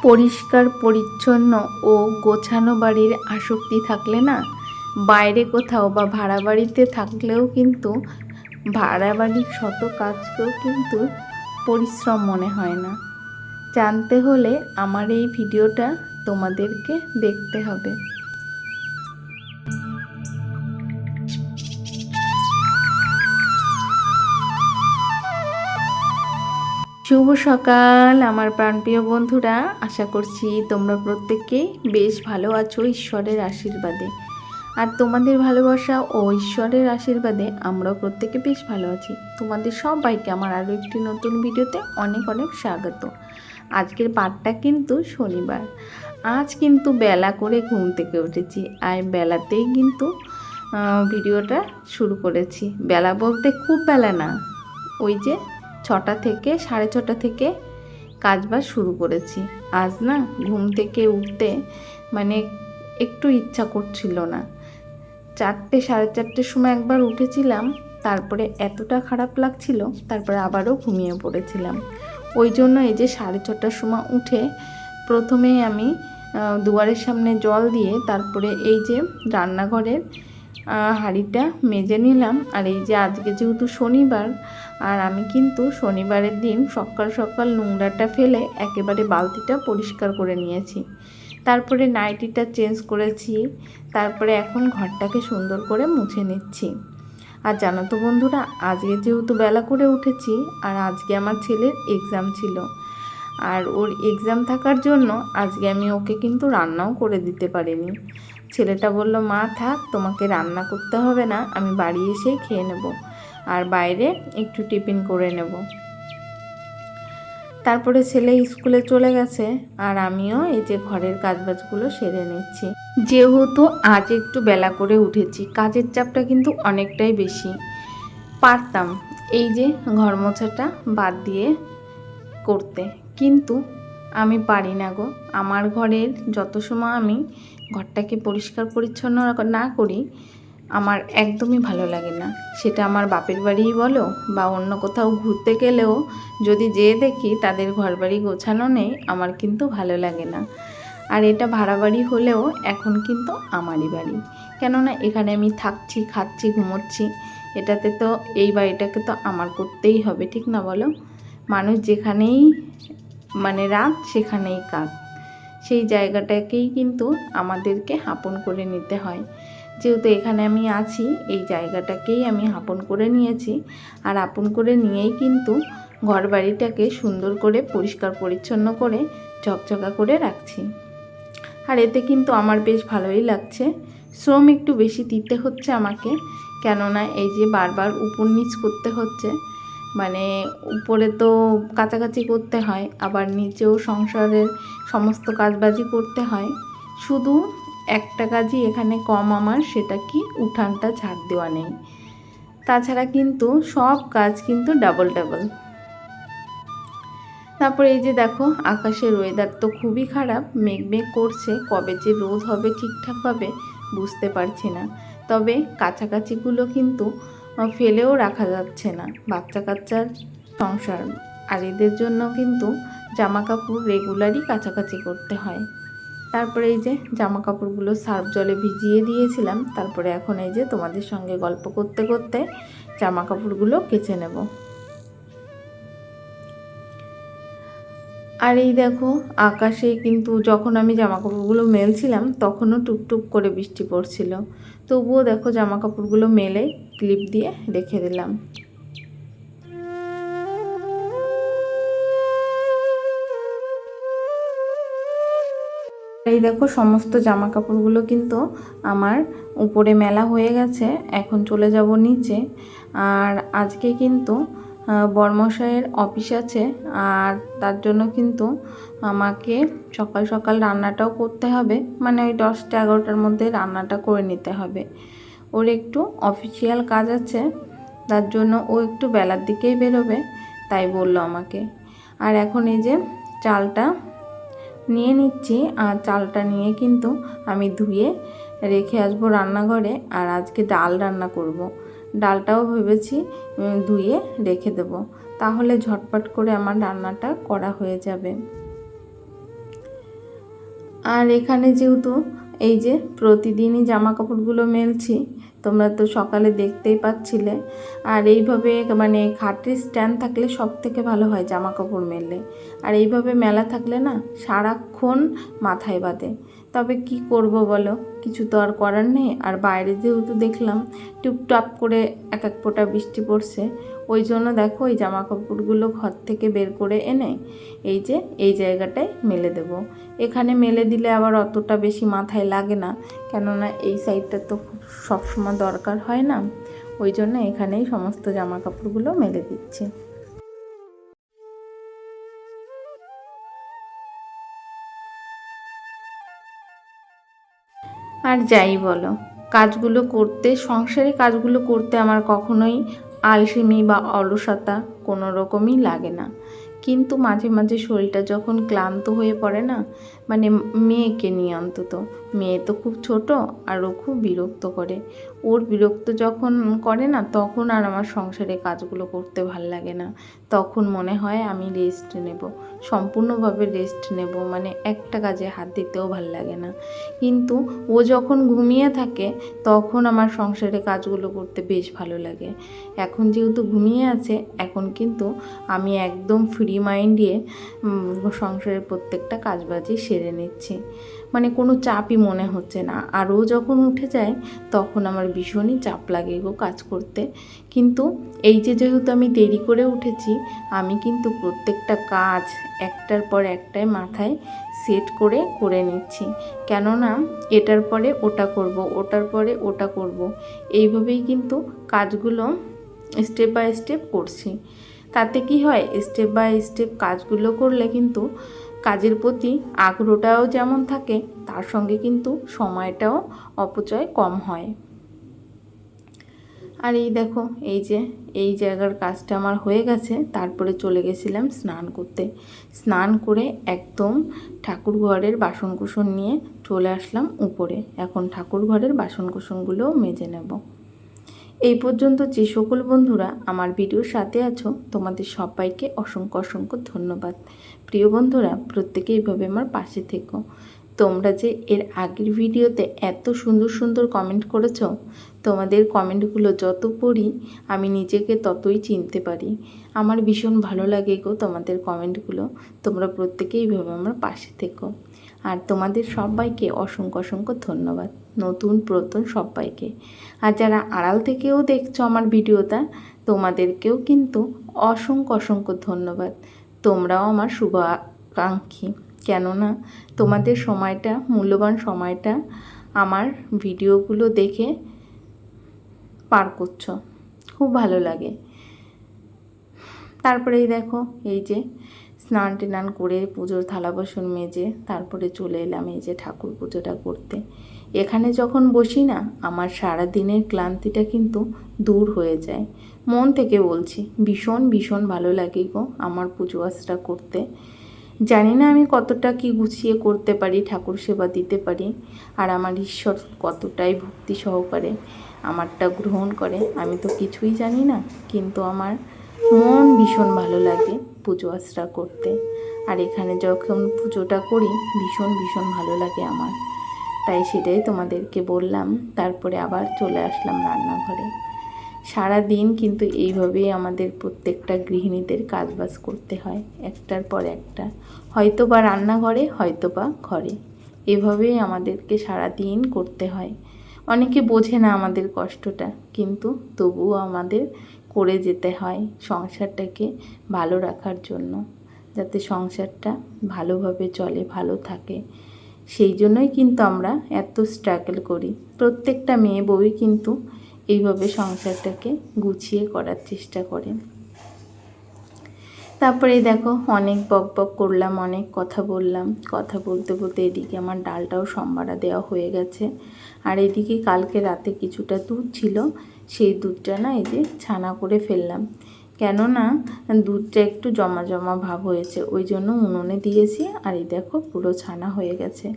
পরিষ্কার পরিচ্ছন্ন ও গোছানো বাড়ির আসক্তি থাকলে না, বাইরে কোথাও বা ভাড়া বাড়িতে থাকলেও কিন্তু ভাড়া বাড়ির শত কাজকেও কিন্তু পরিশ্রম মনে হয় না। জানতে হলে আমার এই ভিডিওটা তোমাদেরকে দেখতে হবে। শুভ সকাল আমার প্রাণপ্রিয় বন্ধুরা, আশা করছি তোমরা প্রত্যেকেই বেশ ভালো আছো ঈশ্বরের আশীর্বাদে। আর তোমাদের ভালোবাসা ও ঈশ্বরের আশীর্বাদে আমরাও প্রত্যেকে বেশ ভালো আছি। তোমাদের সবাইকে আমার আরও একটি নতুন ভিডিওতে অনেক অনেক স্বাগত। আজকের পাঠটা কিন্তু শনিবার। আজ কিন্তু বেলা করে ঘুম থেকে উঠেছি, আর বেলাতেই কিন্তু ভিডিওটা শুরু করেছি। বেলা বলতে খুব বেলা না, ওই যে 6টা থেকে 6:30 থেকে কাজবাজ শুরু করেছি। আজ না ঘুম থেকে উঠতে মানে একটু ইচ্ছা করছিল না। 4টে 4:30 সময় একবার উঠেছিলাম, তারপরে এতটা খারাপ লাগছিল, তারপরে আবারও ঘুমিয়ে পড়েছিলাম। ওই জন্য এই যে 6:30টার সময় উঠে প্রথমেই আমি দুয়ারের সামনে জল দিয়ে তারপরে এই যে রান্নাঘরের হাঁড়িটা মেজে নিলাম। আর এই যে আজকে যেহেতু শনিবার, আর আমি কিন্তু শনিবারের দিন সকাল সকাল নোংরাটা ফেলে একেবারে বালতিটা পরিষ্কার করে নিয়েছি। তারপরে নাইটিটা চেঞ্জ করেছি, তারপরে এখন ঘরটাকে সুন্দর করে মুছে নিচ্ছি। আর জানো তো বন্ধুরা, আজকে যেহেতু বেলা করে উঠেছি, আর আজকে আমার ছেলের এক্সাম ছিল, আর ওর এক্সাম থাকার জন্য আজকে আমি ওকে কিন্তু রান্নাও করে দিতে পারিনি। ছেলেটা বলল, মা থাক, তোমাকে রান্না করতে হবে না, আমি বাড়ি এসেই খেয়ে নেব, আর বাইরে একটু টিফিন করে নেব। তারপরে ছেলে স্কুলে চলে গেছে, আর আমিও এই যে ঘরের কাজবাজগুলো সেরে নিচ্ছি। যেহেতু আজ একটু বেলা করে উঠেছি, কাজের চাপটা কিন্তু অনেকটাই বেশি। পারতাম এই যে ঘর মোছাটা বাদ দিয়ে করতে, কিন্তু আমি পারি না গো। আমার ঘরের যত সময় আমি ঘরটাকে পরিষ্কার পরিচ্ছন্ন না করি, আমার একদমই ভালো লাগে না। সেটা আমার বাপের বাড়িই বলো বা অন্য কোথাও ঘুরতে গেলেও যদি যেয়ে দেখি তাদের ঘর বাড়ি গোছানো নেই, আমার কিন্তু ভালো লাগে না। আর এটা ভাড়া বাড়ি হলেও এখন কিন্তু আমারই বাড়ি, কেননা এখানে আমি থাকছি, খাচ্ছি, ঘুমোচ্ছি। এটাতে তো এই বাড়িটাকে তো আমার করতেই হবে, ঠিক না বলো? মানুষ যেখানেই মানে রাত সেখানেই কাজ, সেই জায়গাটাকেই কিন্তু আমাদেরকে আপন করে নিতে হয়। যেহেতু এখানে আমি আছি, এই জায়গাটাকেই আমি আপন করে নিয়েছি, আর আপন করে নিয়েই কিন্তু ঘর বাড়িটাকে সুন্দর করে পরিষ্কার পরিচ্ছন্ন করে ঝকঝকা করে রাখছি। আর এতে কিন্তু আমার বেশ ভালোই লাগছে। শ্রম একটু বেশি দিতে হচ্ছে আমাকে, কেননা এই যে বারবার উপর নিচ করতে হচ্ছে, মানে উপরে তো কাছাকাছি করতে হয়, আবার নিচেও সংসারের সমস্ত কাজবাজি করতে হয়। শুধু একটা কাজই এখানে কম আমার, সেটা কি উঠানটা ঝাড় দেওয়া নেই। তাছাড়া কিন্তু সব কাজ কিন্তু ডাবল ডাবল। তারপরে এই যে দেখো, আকাশের ওয়েদার তো খুবই খারাপ, মেঘ মেঘ করছে, কবে যে রোদ হবে ঠিকঠাকভাবে বুঝতে পারছি না। তবে কাছাকাছিগুলো কিন্তু ফেলেও রাখা যাচ্ছে না, বাচ্চা কাচ্চার সংসার, আর এদের জন্য কিন্তু জামা কাপড় রেগুলারই কাছাকাছি করতে হয়। তারপরে এই যে জামা কাপড়গুলো সার্ফ জলে ভিজিয়ে দিয়েছিলাম, তারপরে এখন এই যে তোমাদের সঙ্গে গল্প করতে করতে জামা কাপড়গুলো কেচে নেব। আর এই দেখো, আকাশে কিন্তু যখন আমি জামা কাপড়গুলো মেলছিলাম তখনও টুপটুপ করে বৃষ্টি পড়ছিল, তবুও দেখো জামা কাপড়গুলো মেলে ক্লিপ দিয়ে রেখে দিলাম। এই দেখো, সমস্ত জামা কাপড়গুলো কিন্তু আমার উপরে মেলা হয়ে গেছে, এখন চলে যাব নিচে। আর আজকে কিন্তু বরমশাইয়ের অফিস আছে, আর তার জন্য কিন্তু আমাকে সকাল সকাল রান্নাটাও করতে হবে, মানে ওই 10টা 11টার মধ্যে রান্নাটা করে নিতে হবে। ওর একটু অফিসিয়াল কাজ আছে, তার জন্য ও একটু বেলার দিকেই বেরোবে, তাই বলল আমাকে। আর এখন এই যে চালটা নিয়ে নিচ্ছি, আর চালটা নিয়ে কিন্তু আমি ধুয়ে রেখে আসবো রান্নাঘরে। আর আজকে ডাল রান্না করব, ডালটাও ভেবেছি ধুয়ে রেখে দেব, তাহলে ঝটপট করে আমার রান্নাটা করা হয়ে যাবে। আর এখানে যেহেতু এই যে প্রতিদিনই জামা কাপড়গুলো মেলছি, তোমরা তো সকালে দেখতেই পাচ্ছিলে। আর এইভাবে মানে খাটের স্ট্যান্ড থাকলে সব থেকে ভালো হয় জামা কাপড় মেললে। আর এইভাবে মেলা থাকলে না সারাক্ষণ মাথায় বাঁধে। তবে কি করব বলো, কিছু তো আর করার নেই। আর বাইরে যেহেতু দেখলাম টুপটাপ করে এক এক ফোঁটা বৃষ্টি পড়ছে, ওই জন্য দেখো এই জামা কাপড়গুলো ঘর থেকে বের করে এনে এই যে এই জায়গাটায় মেলে দেব। এখানে মেলে দিলে আবার অতটা বেশি মাথায় লাগে না, কেননা এই সাইডটা তো সবসময় দরকার হয় না, ওই জন্য এখানেই সমস্ত জামা কাপড়গুলো মেলে দিচ্ছি। আর যাই বলো, কাজগুলো করতে, সংসারে কাজগুলো করতে আমার কখনোই আলসেমি বা অলসতা কোনো রকমই লাগে না। কিন্তু মাঝে মাঝে শরীরটা যখন ক্লান্ত হয়ে পড়ে না, মানে মেয়েকে নিয়ে অন্তত, মেয়ে তো খুব ছোট আর ও খুব বিরক্ত করে। ওর বিরক্ত যখন করে না, তখন আর আমার সংসারে কাজগুলো করতে ভাল লাগে না। তখন মনে হয় আমি রেস্ট নেব, সম্পূর্ণভাবে রেস্ট নেব, মানে একটা কাজে হাত দিতেও ভাল লাগে না। কিন্তু ও যখন ঘুমিয়ে থাকে তখন আমার সংসারে কাজগুলো করতে বেশ ভালো লাগে। এখন যেহেতু ঘুমিয়ে আছে, এখন কিন্তু আমি একদম ফ্রি মাইন্ডে সংসারের প্রত্যেকটা কাজবাজই সেরে নিচ্ছি, মানে কোনো চাপই মনে হচ্ছে না। আর ও যখন উঠে যায় তখন আমার ভীষণই চাপ লাগে গো কাজ করতে। কিন্তু এই যে যেহেতু আমি দেরি করে উঠেছি, আমি কিন্তু প্রত্যেকটা কাজ একটার পর একটাই মাথায় সেট করে করে নিচ্ছি, কেননা এটার পরে ওটা করব, ওটার পরে ওটা করব, এইভাবেই কিন্তু কাজগুলো স্টেপ বাই স্টেপ করছি। তাতে কি হয়, স্টেপ বাই স্টেপ কাজগুলো করলে কিন্তু কাজের প্রতি আগ্রহটাও যেমন থাকে, তার সঙ্গে কিন্তু সময়টাও অপচয় কম হয়। আর এই দেখো, এই যে এই জায়গার কাজটা আমার হয়ে গেছে, তারপরে চলে গেছিলাম স্নান করতে। স্নান করে একদম ঠাকুর ঘরের বাসনকুসন নিয়ে চলে আসলাম উপরে। এখন ঠাকুর ঘরের বাসনকুসনগুলোও মেজে নেব। এই পর্যন্ত যে সকল বন্ধুরা আমার ভিডিওর সাথে আছো, তোমাদের সবাইকে অসংখ্য অসংখ্য ধন্যবাদ। প্রিয় বন্ধুরা, প্রত্যেকে এইভাবে আমার পাশে থেকো। তোমরা যে এর আগের ভিডিওতে এত সুন্দর সুন্দর কমেন্ট করেছো, তোমাদের কমেন্টগুলো যত পড়ি আমি নিজেকে ততই চিনতে পারি। আমার ভীষণ ভালো লাগে গো তোমাদের কমেন্টগুলো। তোমরা প্রত্যেকেই এইভাবে আমার পাশে থেকো। আর তোমাদের সবাইকে অসংখ্য অসংখ্য ধন্যবাদ, নতুন পুরাতন সবাইকে। আর যারা আড়াল থেকেও দেখছো আমার ভিডিওটা, তোমাদেরকেও কিন্তু অসংখ্য অসংখ্য ধন্যবাদ। তোমরাও আমার শুভাকাঙ্ক্ষী, কেননা তোমাদের সময়টা, মূল্যবান সময়টা আমার ভিডিওগুলো দেখে পার করছো, খুব ভালো লাগে। তারপরেই দেখো, এই যে স্নান টেনান করে পুজোর থালা বাসন মেজে তারপরে চলে এলাম এই যে ঠাকুর পুজোটা করতে। এখানে যখন বসি না, আমার সারা দিনের ক্লান্তিটা কিন্তু দূর হয়ে যায়। মন থেকে বলছি, ভীষণ ভীষণ ভালো লাগে গো আমার পুজো আচরা করতে। জানি না আমি কতটা কি গুছিয়ে করতে পারি, ঠাকুর সেবা দিতে পারি, আর আমার ঈশ্বর কতটাই ভক্তি সহকারে আমারটা গ্রহণ করে, আমি তো কিছুই জানি না। কিন্তু আমার মন ভীষণ ভালো লাগে পুজো আচরা করতে। আর এখানে যখন পুজোটা করি ভীষণ ভীষণ ভালো লাগে আমার, তাই সেটাই তোমাদেরকে বললাম। তারপরে আবার চলে আসলাম রান্নাঘরে। সারা দিন কিন্তু এইভাবেই আমাদের প্রত্যেকটা গৃহিণীদের কাজবাজ করতে হয়, একটার পর একটা, হয়তো বা রান্নাঘরে, হয়তো বা ঘরে, এভাবেই আমাদেরকে সারা দিন করতে হয়। অনেকে বোঝে না আমাদের কষ্টটা, কিন্তু তবুও আমাদের করে যেতে হয় সংসারটাকে ভালো রাখার জন্য, যাতে সংসারটা ভালোভাবে চলে, ভালো থাকে। সেই জন্যই কিন্তু আমরা এত স্ট্রাগল করি। প্রত্যেকটা মেয়ে বউই কিন্তু এইভাবে সংসারটাকে গুছিয়ে করার চেষ্টা করেন। তারপরে দেখো, অনেক বক বক করলাম, অনেক কথা বললাম। কথা বলতে বলতে এদিকে আমার ডালটাও সম্বারা দেওয়া হয়ে গেছে। আর এদিকে কালকে রাতে কিছুটা দুধ ছিল, সেই দুধটা না এই যে ছানা করে ফেললাম, কেননা দুধটা একটু জমা জমা ভাব হয়েছে, ওই জন্য উনুনে দিয়েছি। আর এই দেখো পুরো ছানা হয়ে গেছে।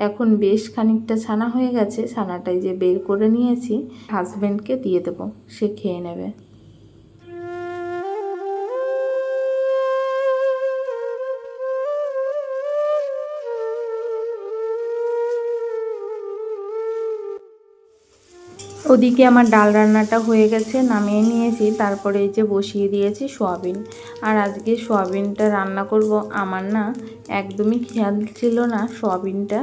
এখন বেশ খানিকটা ছানা হয়ে গেছে, ছানাটাই যে বের করে নিয়েছি, হাজব্যান্ডকে দিয়ে দেবো, সে খেয়ে নেবে। ওদিকে আমার ডাল রান্নাটা হয়ে গেছে, নামিয়ে নিয়েছি। তারপরে এই যে বসিয়ে দিয়েছি সোয়াবিন। আর আজকে সোয়াবিনটা রান্না করব, আমার না একদমই খেয়াল ছিল না সোয়াবিনটা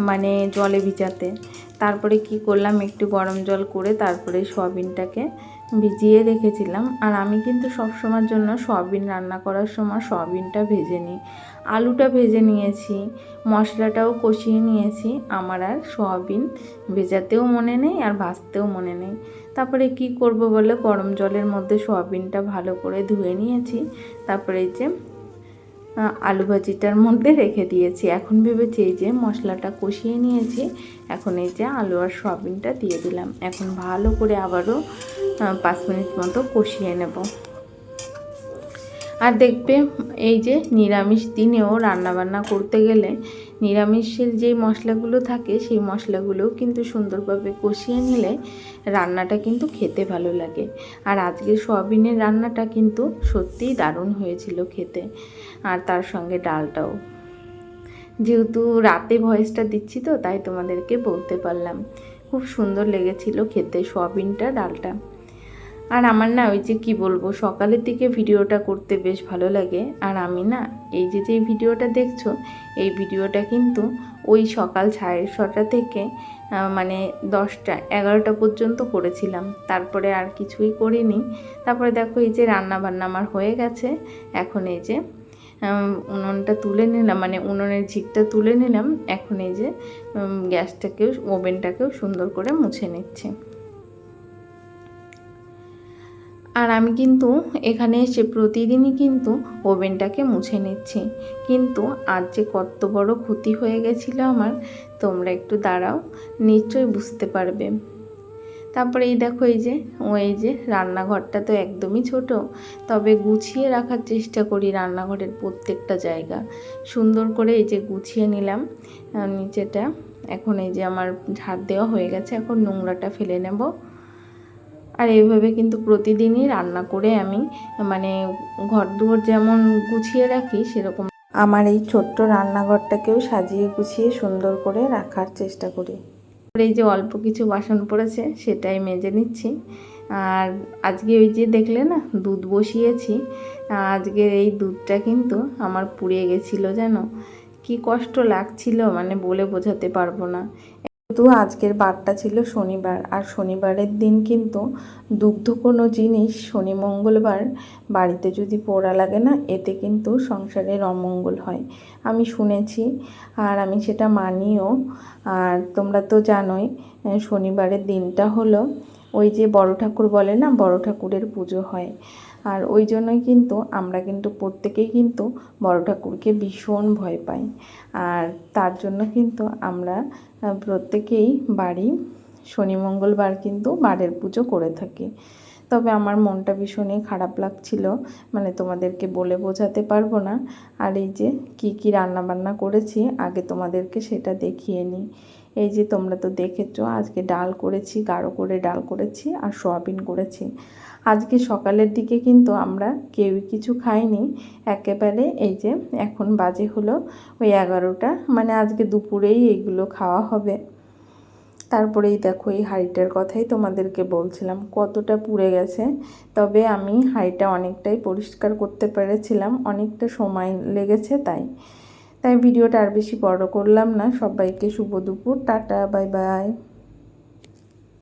মানে জলে ভিজাতে। তারপরে কি করলাম, একটু গরম জল করে তারপরে সোয়াবিনটাকে ভিজিয়ে রেখেছিলাম। আর আমি কিন্তু সবসময়ের জন্য সোয়াবিন রান্না করার সময় সোয়াবিনটা ভেজে নিই, আলুটা ভেজে নিয়েছি, মশলাটাও কষিয়ে নিয়েছি। আমার আর সোয়াবিন ভেজাতেও মনে নেই আর ভাজতেও মনে নেই। তারপরে কি করব বলে গরম জলের মধ্যে সোয়াবিনটা ভালো করে ধুয়ে নিয়েছি। তারপরে এই যে আলু ভাজিটার মধ্যে রেখে দিয়েছি। এখন ভেবেছি এই যে মশলাটা কষিয়ে নিয়েছি, এখন এই যে আলু আর সোয়াবিনটা দিয়ে দিলাম। এখন ভালো করে আবারও 5 মিনিট মতো কষিয়ে নেব। আর দেখবে এই যে নিরামিষ দিনেও রান্নাবান্না করতে গেলে নিরামিষের যেই মশলাগুলো থাকে সেই মশলাগুলোও কিন্তু সুন্দরভাবে কষিয়ে নিলে রান্নাটা কিন্তু খেতে ভালো লাগে। আর আজকের সোয়াবিনের রান্নাটা কিন্তু সত্যিই দারুণ হয়েছিল খেতে, আর তার সঙ্গে ডালটাও। যেহেতু রাতে ভয়েসটা দিচ্ছি তো তাই তোমাদেরকে বলতে পারলাম, খুব সুন্দর লেগেছিল খেতে সোয়াবিনটা, ডালটা। আর আমার না ওই যে কি বলবো, সকালের দিকে ভিডিওটা করতে বেশ ভালো লাগে। আর আমি না এই যে ভিডিওটা দেখছো, এই ভিডিওটা কিন্তু ওই সকাল 6:30 থেকে মানে 10টা 11টা পর্যন্ত করেছিলাম। তারপরে আর কিছুই করিনি। তারপরে দেখো এই যে রান্না বান্না আমার হয়ে গেছে। এখন এই যে উনুনটা তুলে নিলাম, মানে উনুনের ঝিকটা তুলে নিলাম। এখন এই যে গ্যাসটাকেও ওভেনটাকেও সুন্দর করে মুছে নিচ্ছি। আর আমি কিন্তু এখানে এসে প্রতিদিনই কিন্তু ওভেনটাকে মুছে নিচ্ছি। কিন্তু আজ যে কত বড় ক্ষতি হয়ে গেছিলো আমার, তোমরা একটু দাঁড়াও, নিশ্চয়ই বুঝতে পারবে। তারপরে এই দেখো এই যে রান্নাঘরটা তো একদমই ছোট, তবে গুছিয়ে রাখার চেষ্টা করি রান্নাঘরের প্রত্যেকটা জায়গা। সুন্দর করে এই যে গুছিয়ে নিলাম নিচেটা। এখন এই যে আমার ঝাড় দেওয়া হয়ে গেছে, এখন নোংরাটা ফেলে নেব। আর এইভাবে কিন্তু প্রতিদিনই রান্না করে আমি মানে ঘরদুয়ার যেমন গুছিয়ে রাখি সেরকম আমার এই ছোট্ট রান্নাঘরটাকেও সাজিয়ে গুছিয়ে সুন্দর করে রাখার চেষ্টা করি। এই যে অল্প কিছু বাসন পড়েছে সেটাই মেজে নিচ্ছি। আর আজকে ওই যে দেখলে না দুধ বসিয়েছি, আজকের এই দুধটা কিন্তু আমার পুড়িয়ে গেছিলো, জানো কি কষ্ট লাগছিল, মানে বলে বোঝাতে পারবো না। তো আজকের বারটা ছিল শনিবার, আর শনিবারের দিন কিন্তু দুগ্ধ কোনো জিনিস শনি মঙ্গলবার বাড়িতে যদি পোড়া লাগে না, এতে কিন্তু সংসারের অমঙ্গল হয়, আমি শুনেছি আর আমি সেটা মানিও। আর তোমরা তো জানোই শনিবারের দিনটা হলো ওই যে বড় ঠাকুর বলে না, বড় ঠাকুরের পুজো হয়। আর ওই জন্যই কিন্তু আমরা কিন্তু প্রত্যেকেই কিন্তু বড় ঠাকুরকে ভীষণ ভয় পাই। আর তার জন্য কিন্তু আমরা প্রত্যেকেই বাড়ি শনি মঙ্গলবার কিন্তু বারের পুজো করে থাকি। তবে আমার মনটা ভীষণই খারাপ লাগছিল, মানে তোমাদেরকে বলে বোঝাতে পারবো না। আর এই যে কি রান্নাবান্না করেছি আগে তোমাদেরকে সেটা দেখিয়ে নিই। এই যে তোমরা তো দেখেছো, আজকে ডাল করেছি, গাঢ় করে ডাল করেছি আর সয়াবিন করেছি। আজকে সকালের দিকে কিন্তু আমরা কেউই কিছু খাইনি একেবারে। এই যে এখন বাজে হলো ওই 11টা, মানে আজকে দুপুরেই এইগুলো খাওয়া হবে। তারপরেই দেখো এই হাঁড়িটার কথাই তোমাদেরকে বলছিলাম কতটা পুড়ে গেছে। তবে আমি হাঁড়িটা অনেকটাই পরিষ্কার করতে পেরেছিলাম, অনেকটা সময় লেগেছে তাই ভিডিওটা আর বেশি বড় করলাম না। সবাইকে শুভ দুপুর, টাটা, বাই বাই।